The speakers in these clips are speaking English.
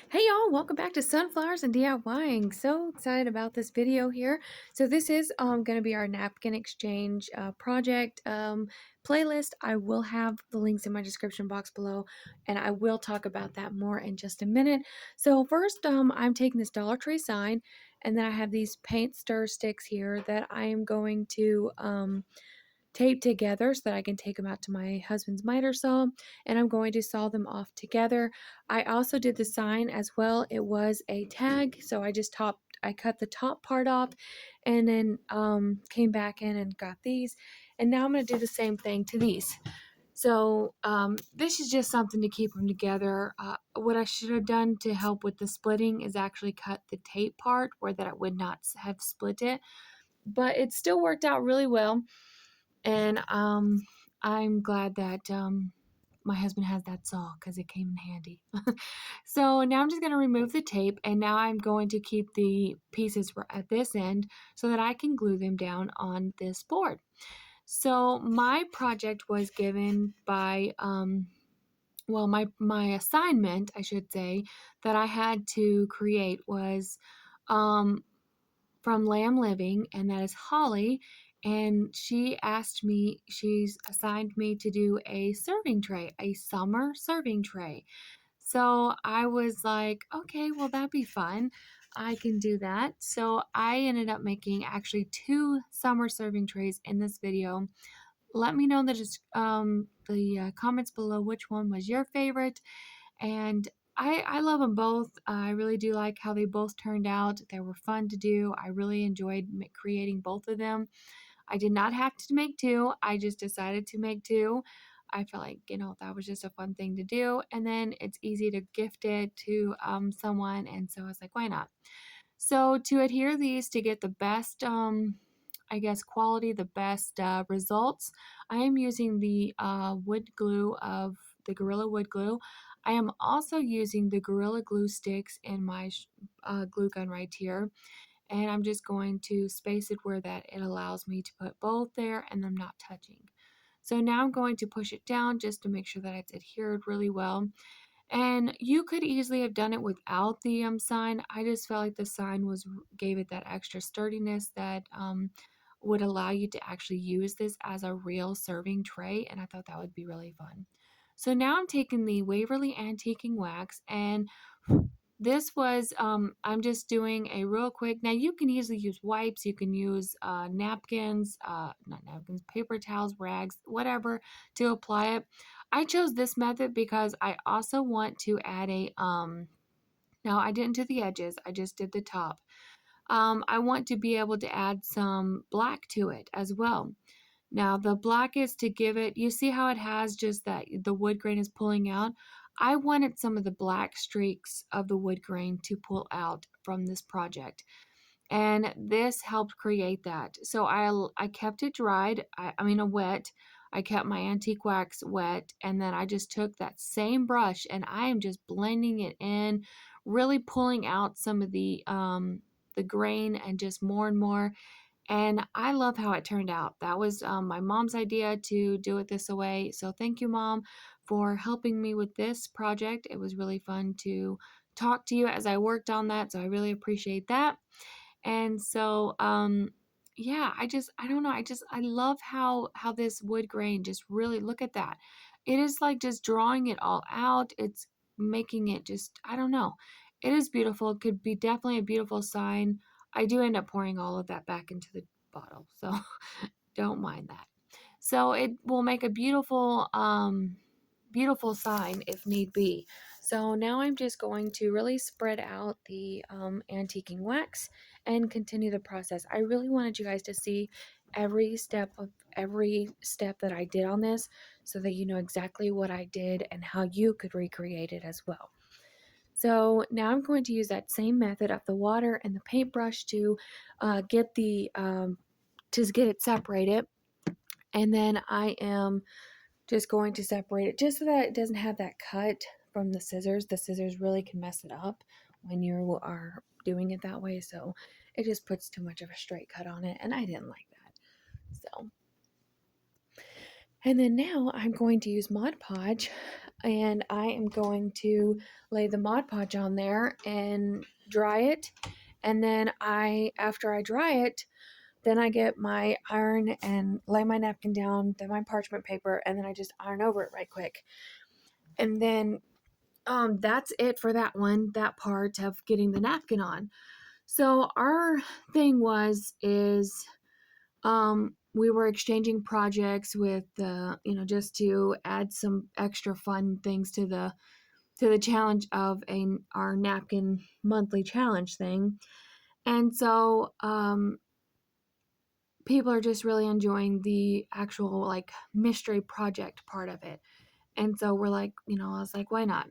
Hey y'all, welcome back to Sunflowers and DIYing. So excited about this video here. So this is going to be our napkin exchange project playlist. I will have the links in my description box below, and I will talk about that more in just a minute. So first, I'm taking this Dollar Tree sign, and then I have these paint stir sticks here that I am going to taped together so that I can take them out to my husband's miter saw, and I'm going to saw them off together. I also did the sign as well. It was a tag, so I cut the top part off and then came back in and got these, and now I'm going to do the same thing to these. So this is just something to keep them together. What I should have done to help with the splitting is actually cut the tape part where that it would not have split it, but it still worked out really well. And I'm glad that my husband has that saw because it came in handy. So now I'm just going to remove the tape, and now I'm going to keep the pieces at this end so that I can glue them down on this board. So my project was given by well, my assignment, I should say, that I had to create was um from Lamb Living, and that is Holly. And she's assigned me to do a serving tray, a summer serving tray. So I was like, okay, well, that'd be fun. I can do that. So I ended up making actually two summer serving trays in this video. Let me know in the comments below which one was your favorite. And I love them both. I really do like how they both turned out. They were fun to do. I really enjoyed creating both of them. I did not have to make two. I just decided to make two. I felt like, that was just a fun thing to do. And then it's easy to gift it to someone. And so I was like, why not? So to adhere these to get the best, I guess, quality, the best results, I am using the wood glue of the Gorilla Wood Glue. I am also using the Gorilla Glue sticks in my glue gun right here. And I'm just going to space it where that it allows me to put both there and them not touching. So now I'm going to push it down just to make sure that it's adhered really well. And you could easily have done it without the sign. I just felt like the sign gave it that extra sturdiness that would allow you to actually use this as a real serving tray, and I thought that would be really fun. So now I'm taking the Waverly Antiquing Wax, and this was I'm just doing a real quick. Now you can easily use wipes, you can use napkins, not napkins, paper towels, rags, whatever to apply it. I chose this method because I also want to add a now I didn't do the edges, I just did the top. I want to be able to add some black to it as well. Now the black is to give it, you see how it has just that the wood grain is pulling out? I wanted some of the black streaks of the wood grain to pull out from this project. And this helped create that. So I kept it dried, I mean wet. I kept my antique wax wet, and then I just took that same brush and I am just blending it in, really pulling out some of the grain and just more and more. And I love how it turned out. That was my mom's idea to do it this way. So thank you, Mom, for helping me with this project. It was really fun to talk to you as I worked on that. So I really appreciate that. And so, yeah, I don't know. I love how this wood grain just really, look at that. It is like just drawing it all out. It's making it just, I don't know. It is beautiful. It could be definitely a beautiful sign. I do end up pouring all of that back into the bottle, so don't mind that. So it will make a beautiful sign if need be. So now I'm just going to really spread out the antiquing wax and continue the process. I really wanted you guys to see every step that I did on this so that you know exactly what I did and how you could recreate it as well. So now I'm going to use that same method of the water and the paintbrush to get it separated, and then I am just going to separate it just so that it doesn't have that cut from the scissors. The scissors really can mess it up when you are doing it that way, so it just puts too much of a straight cut on it, and I didn't like that. So And then now I'm going to use Mod Podge, and I am going to lay the Mod Podge on there and dry it. And then after I dry it, then I get my iron and lay my napkin down, then my parchment paper, and then I just iron over it right quick. And then that's it for that one, that part of getting the napkin on. So our thing is we were exchanging projects with the, just to add some extra fun things to the challenge of our napkin monthly challenge thing. And so people are just really enjoying the actual like mystery project part of it. And so we're like, I was like, why not?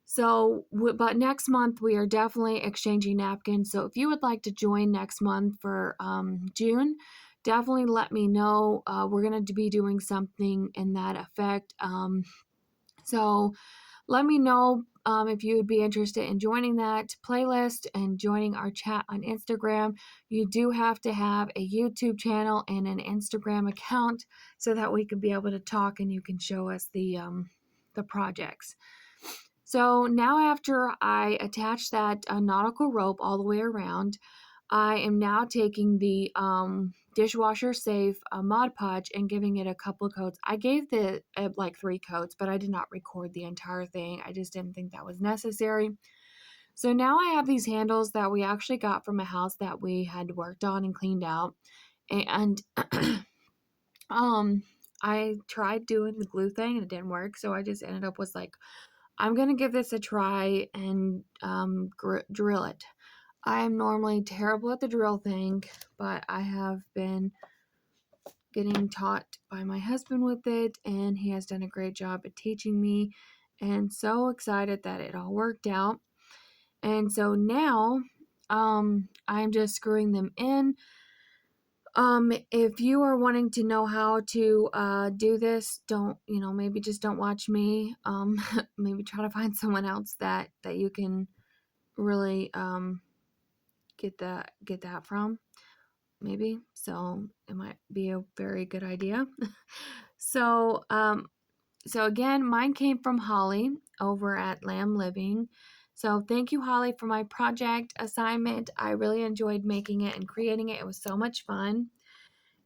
So, but next month we are definitely exchanging napkins. So if you would like to join next month for June, definitely let me know. We're going to be doing something in that effect. So let me know if you would be interested in joining that playlist and joining our chat on Instagram. You do have to have a YouTube channel and an Instagram account so that we could be able to talk and you can show us the projects. So now after I attach that nautical rope all the way around, I am now taking the dishwasher safe Mod Podge and giving it a couple of coats. I gave the like 3 coats, but I did not record the entire thing. I just didn't think that was necessary. So now I have these handles that we actually got from a house that we had worked on and cleaned out. And I tried doing the glue thing and it didn't work. So I just ended up with like, I'm going to give this a try and drill it. I am normally terrible at the drill thing, but I have been getting taught by my husband with it, and he has done a great job at teaching me, and so excited that it all worked out. And so now I'm just screwing them in. If you are wanting to know how to do this, don't, maybe just don't watch me. Maybe try to find someone else that you can really get that from, maybe. So it might be a very good idea. So so again, mine came from Holly over at Lamb Living. So thank you, Holly, for my project assignment. I really enjoyed making it and creating it. It was so much fun.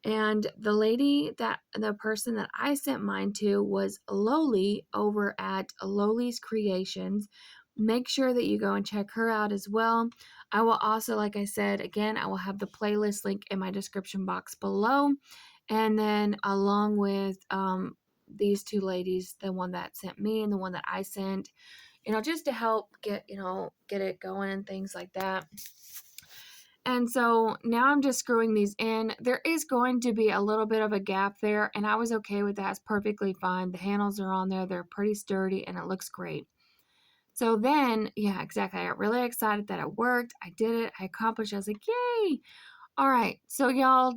And the person that I sent mine to was Loli over at Loli's Creations. Make sure that you go and check her out as well. I will also, like I said, again, I will have the playlist link in my description box below. And then along with these 2 ladies, the one that sent me and the one that I sent, just to help get it going and things like that. And so now I'm just screwing these in. There is going to be a little bit of a gap there, and I was okay with that. It's perfectly fine. The handles are on there. They're pretty sturdy, and it looks great. So then, yeah, exactly. I got really excited that it worked. I did it. I accomplished it. I was like, yay. All right. So y'all,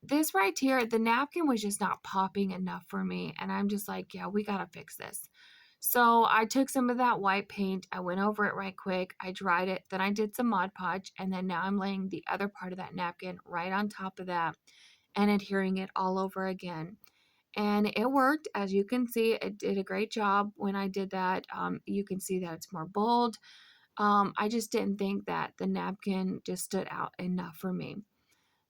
this right here, the napkin was just not popping enough for me. And I'm just like, yeah, we got to fix this. So I took some of that white paint, I went over it right quick, I dried it, then I did some Mod Podge, and then now I'm laying the other part of that napkin right on top of that and adhering it all over again. And it worked. As you can see, it did a great job when I did that. You can see that it's more bold. I just didn't think that the napkin just stood out enough for me.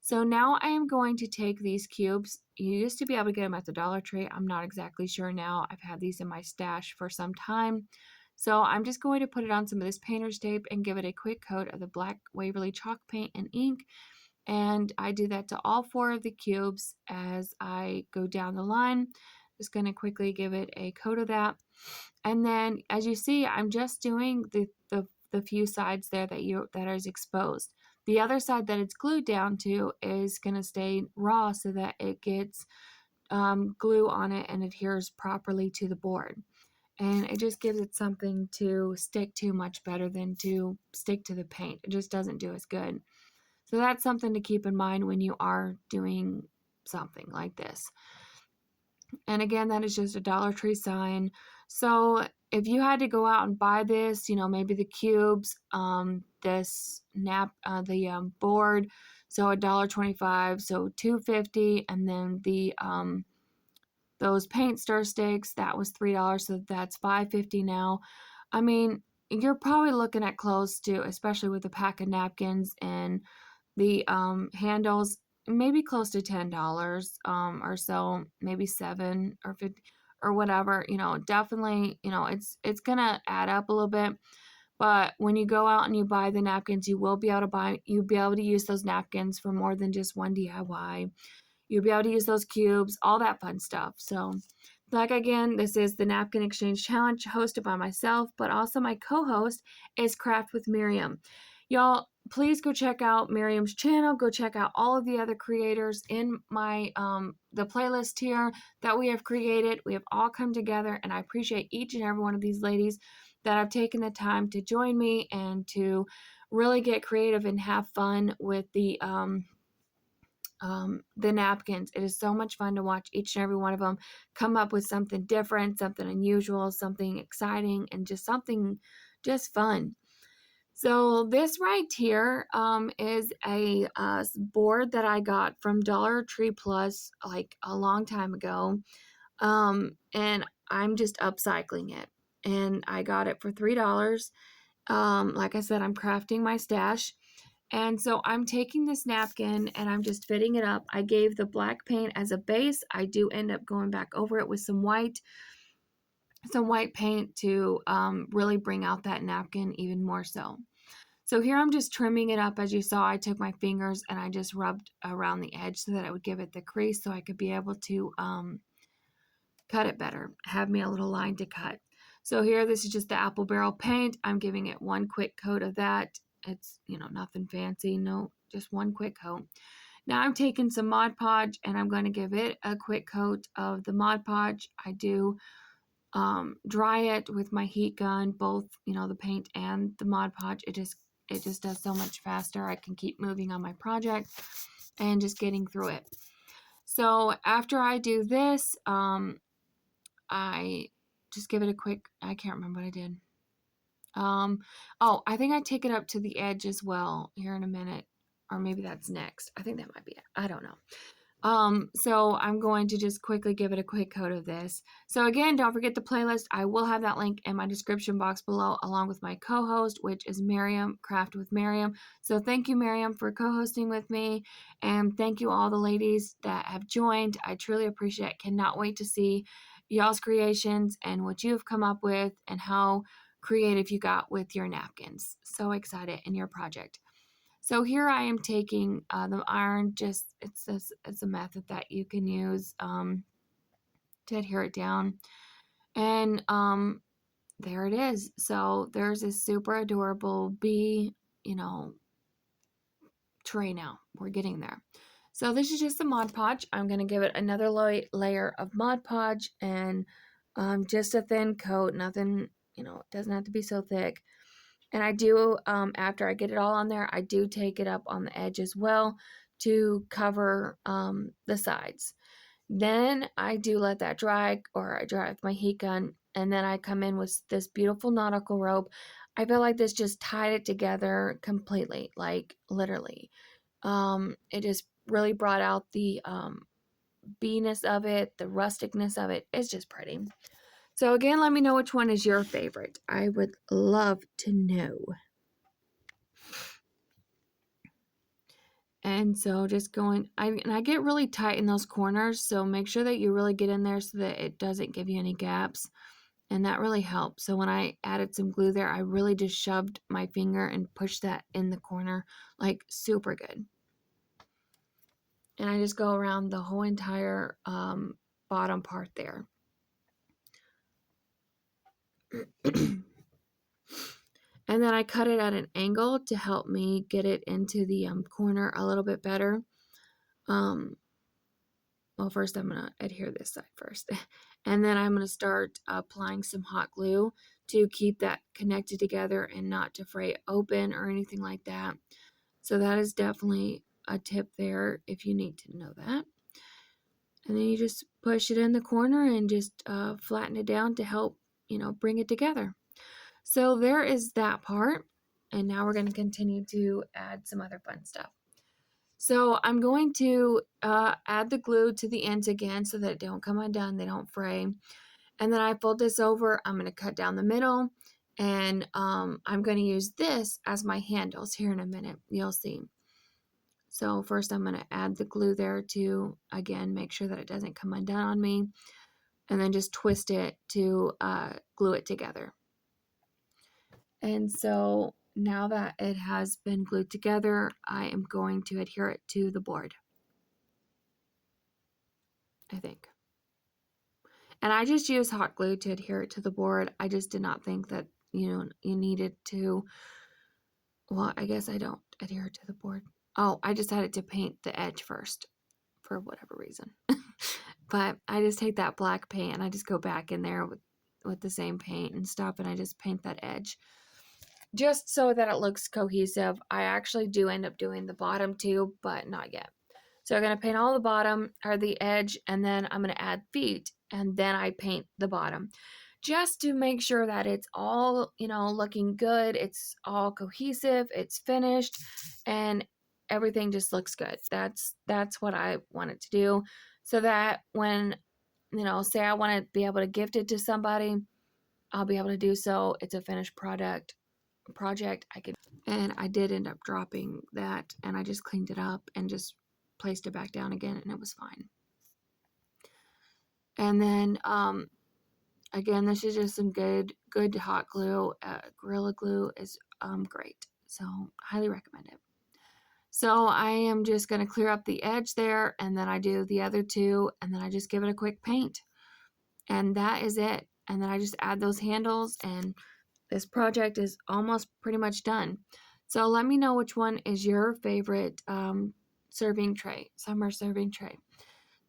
So now I am going to take these cubes. You used to be able to get them at the Dollar Tree. I'm not exactly sure now. I've had these in my stash for some time. So I'm just going to put it on some of this painter's tape and give it a quick coat of the black Waverly chalk paint and ink. And I do that to all 4 of the cubes as I go down the line. Just going to quickly give it a coat of that. And then as you see, I'm just doing the few sides there that is exposed. The other side that it's glued down to is going to stay raw so that it gets glue on it and adheres properly to the board. And it just gives it something to stick to much better than to stick to the paint. It just doesn't do as good. So that's something to keep in mind when you are doing something like this. And again, that is just a Dollar Tree sign. So if you had to go out and buy this, maybe the cubes, this the board, so $1.25, so $2.50, and then Those paint stir sticks, that was $3, so that's $5.50 now. I mean, you're probably looking at close to, especially with a pack of napkins and the handles, maybe close to $10 or so, maybe 7 or 50 or whatever. Definitely, it's gonna add up a little bit. But when you go out and you buy the napkins, you'll be able to use those napkins for more than just one DIY. You'll be able to use those cubes, all that fun stuff. So, like again, this is the Napkin Exchange Challenge hosted by myself, but also my co-host is Craft with Miriam. Y'all, please go check out Miriam's channel. Go check out all of the other creators in my the playlist here that we have created. We have all come together, and I appreciate each and every one of these ladies that have taken the time to join me and to really get creative and have fun with the napkins. It is so much fun to watch each and every one of them come up with something different, something unusual, something exciting, and just something just fun. So this right here is a board that I got from Dollar Tree Plus like a long time ago, and I'm just upcycling it. And I got it for $3. Like I said, I'm crafting my stash. And so I'm taking this napkin and I'm just fitting it up. I gave the black paint as a base. I do end up going back over it with some white paint to really bring out that napkin even more so. So here I'm just trimming it up. As you saw, I took my fingers and I just rubbed around the edge so that it would give it the crease so I could be able to cut it better, have me a little line to cut. So here, this is just the apple barrel paint. I'm giving it one quick coat of that. It's, nothing fancy. No, just one quick coat. Now I'm taking some Mod Podge and I'm going to give it a quick coat of the Mod Podge. I do dry it with my heat gun, both, the paint and the Mod Podge. It just does so much faster. I can keep moving on my project and just getting through it. So after I do this, I just give it a quick, I can't remember what I did. Oh, I think I take it up to the edge as well here in a minute, or maybe that's next. I think that might be it. I don't know. So I'm going to just quickly give it a quick coat of this. So again, don't forget the playlist. I will have that link in my description box below, along with my co-host, which is Miriam, Craft with Miriam. So thank you, Miriam, for co-hosting with me. And thank you all the ladies that have joined. I truly appreciate it. Cannot wait to see y'all's creations and what you have come up with and how creative you got with your napkins. So excited in your project. So here I am taking the iron, it's a method that you can use to adhere it down. And there it is. So there's this super adorable bee, tray now. We're getting there. So this is just the Mod Podge. I'm going to give it another layer of Mod Podge and just a thin coat. Nothing, it doesn't have to be so thick. And I do, after I get it all on there, I do take it up on the edge as well to cover the sides. Then I do let that dry, or I dry it with my heat gun, and then I come in with this beautiful nautical rope. I feel like this just tied it together completely, like literally. It just really brought out the bee-ness of it, the rusticness of it. It's just pretty. So again, let me know which one is your favorite. I would love to know. And so just going, I get really tight in those corners, so make sure that you really get in there so that it doesn't give you any gaps. And that really helps. So when I added some glue there, I really just shoved my finger and pushed that in the corner, like super good. And I just go around the whole entire bottom part there. And then I cut it at an angle to help me get it into the corner a little bit better. Well, first I'm going to adhere this side first. And then I'm going to start applying some hot glue to keep that connected together and not to fray it open or anything like that. So that is definitely a tip there if you need to know that. And then you just push it in the corner and just flatten it down to help, bring it together. So there is that part. And now we're going to continue to add some other fun stuff. So I'm going to add the glue to the ends again so that it don't come undone, they don't fray. And then I fold this over. I'm going to cut down the middle, and I'm going to use this as my handles here in a minute. You'll see. So first I'm going to add the glue there to, again, make sure that it doesn't come undone on me, and then just twist it to glue it together. And so now that it has been glued together, I am going to adhere it to the board, I think. And I just use hot glue to adhere it to the board. I just did not think that, you needed to, well, I guess I don't adhere it to the board. Oh, I just had it to paint the edge first for whatever reason. But I just take that black paint and I just go back in there with the same paint and stuff, and I just paint that edge just so that it looks cohesive. I actually do end up doing the bottom too, but not yet. So I'm going to paint all the bottom or the edge, and then I'm going to add feet, and then I paint the bottom just to make sure that it's all, looking good. It's all cohesive, it's finished, and everything just looks good. That's what I wanted to do, so that when, say I want to be able to gift it to somebody, I'll be able to do so. It's a finished project. I could, and I did end up dropping that, and I just cleaned it up and just placed it back down again, and it was fine. And then again, this is just some good hot glue. Gorilla Glue is great, so highly recommend it. So I am just going to clear up the edge there, and then I do the other two, and then I just give it a quick paint, and that is it. And then I just add those handles, and this project is almost pretty much done. So let me know which one is your favorite summer serving tray.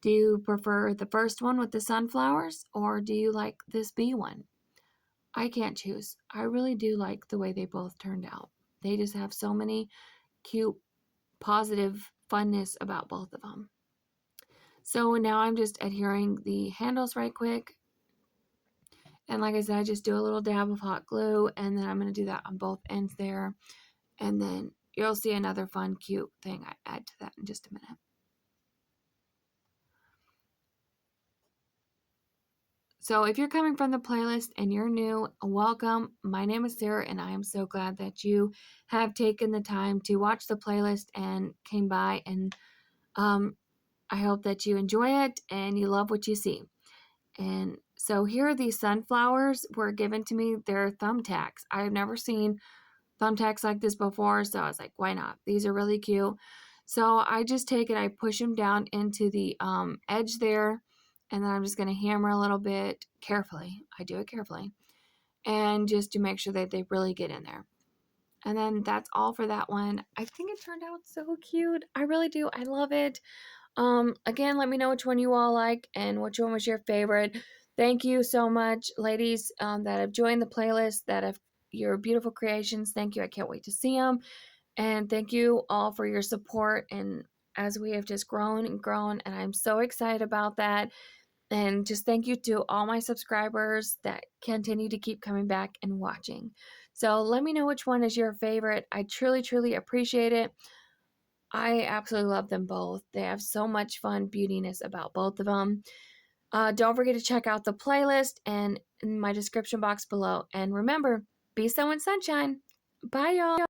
Do you prefer the first one with the sunflowers, or do you like this bee one? I can't choose. I really do like the way they both turned out. They just have so many cute, positive funness about both of them. So now I'm just adhering the handles right quick. And like I said, I just do a little dab of hot glue, and then I'm going to do that on both ends there. And then you'll see another fun, cute thing I add to that in just a minute. So if you're coming from the playlist and you're new, welcome. My name is Sarah, and I am so glad that you have taken the time to watch the playlist and came by. And I hope that you enjoy it and you love what you see. And so here, these sunflowers were given to me. They're thumbtacks. I've never seen thumbtacks like this before, so I was like, why not? These are really cute. So I just take it, I push them down into the edge there, and then I'm just going to hammer a little bit carefully. I do it carefully, and just to make sure that they really get in there. And then that's all for that one. I think it turned out so cute. I really do. I love it. Again, let me know which one you all like and which one was your favorite. Thank you so much, ladies, that have joined the playlist, that have your beautiful creations. Thank you. I can't wait to see them. And thank you all for your support. And as we have just grown and grown, and I'm so excited about that. And just thank you to all my subscribers that continue to keep coming back and watching. So let me know which one is your favorite. I truly, truly appreciate it. I absolutely love them both. They have so much fun beautiness about both of them. Don't forget to check out the playlist and in my description box below. And remember, be someone sunshine. Bye, y'all.